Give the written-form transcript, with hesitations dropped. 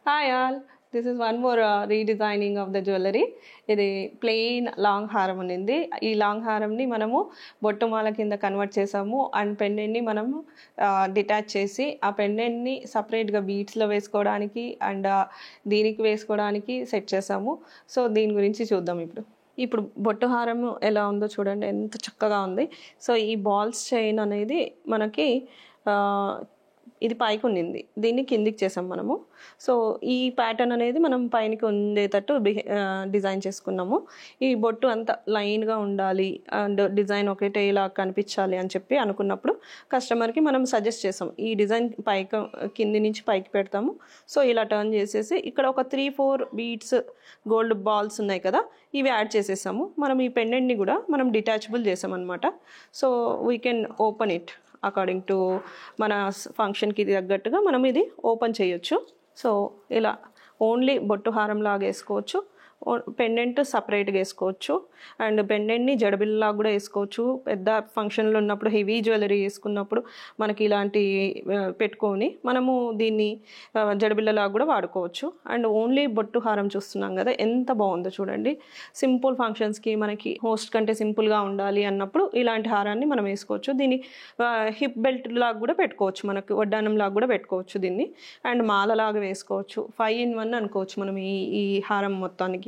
Hi all, this is one more redesigning of the jewelry. ఇది plain long హారం ఉంది. ఈ లాంగ్ హారంని మనము బొట్టుమాల కింద కన్వర్ట్ చేసాము అండ్ పెండెంట్ని మనము డిటాచ్ చేసి ఆ పెండెంట్ని సపరేట్గా బీట్స్లో వేసుకోవడానికి అండ్ దీనికి వేసుకోవడానికి సెట్ చేసాము. సో దీని గురించి చూద్దాం ఇప్పుడు బొట్టు హారం ఎలా ఉందో చూడండి, ఎంత చక్కగా ఉంది. సో ఈ బాల్స్ చైన్ అనేది మనకి ఇది పైకి ఉండింది, దీన్ని కిందికి చేసాం మనము. సో ఈ ప్యాటర్న్ అనేది మనం పైనకి ఉండేటట్టు డిజైన్ చేసుకున్నాము. ఈ బొట్టు అంతా లైన్గా ఉండాలి అండ్ డిజైన్ ఒకటే ఇలా కనిపించాలి అని చెప్పి అనుకున్నప్పుడు కస్టమర్కి మనం సజెస్ట్ చేసాం. ఈ డిజైన్ పైకి కింది నుంచి పైకి పెడతాము. సో ఇలా టర్న్ చేసేసి ఇక్కడ ఒక 3-4 బీడ్స్ గోల్డ్ బాల్స్ ఉన్నాయి కదా, ఇవి యాడ్ చేసేసాము. మనం ఈ పెండెంట్ని కూడా మనం డిటాచబుల్ చేసామన్నమాట. So we can open it according to మన ఫంక్షన్కి తగ్గట్టుగా మనం ఇది ఓపెన్ చేయొచ్చు. సో ఇలా ఓన్లీ బొట్టు హారం లాగా వేసుకోవచ్చు, పెండెంట్ సపరేట్గా వేసుకోవచ్చు అండ్ పెండెంట్ని జడబిల్లాగా కూడా వేసుకోవచ్చు. పెద్ద ఫంక్షన్లో ఉన్నప్పుడు హెవీ జ్యువెలరీ వేసుకున్నప్పుడు మనకి ఇలాంటి పెట్టుకొని మనము దీన్ని జడబిల్లలాగా కూడా వాడుకోవచ్చు. అండ్ ఓన్లీ బొట్టు హారం చూస్తున్నాం కదా, ఎంత బాగుందో చూడండి. సింపుల్ ఫంక్షన్స్కి మనకి హోస్ట్ కంటే సింపుల్గా ఉండాలి అన్నప్పుడు ఇలాంటి హారాన్ని మనం వేసుకోవచ్చు. దీన్ని హిప్ బెల్ట్ లాగా కూడా పెట్టుకోవచ్చు, మనకి వడ్డానం లాగా కూడా పెట్టుకోవచ్చు దీన్ని. అండ్ మాలలాగా వేసుకోవచ్చు, 5 in 1 అనుకోవచ్చు మనం ఈ హారం మొత్తానికి.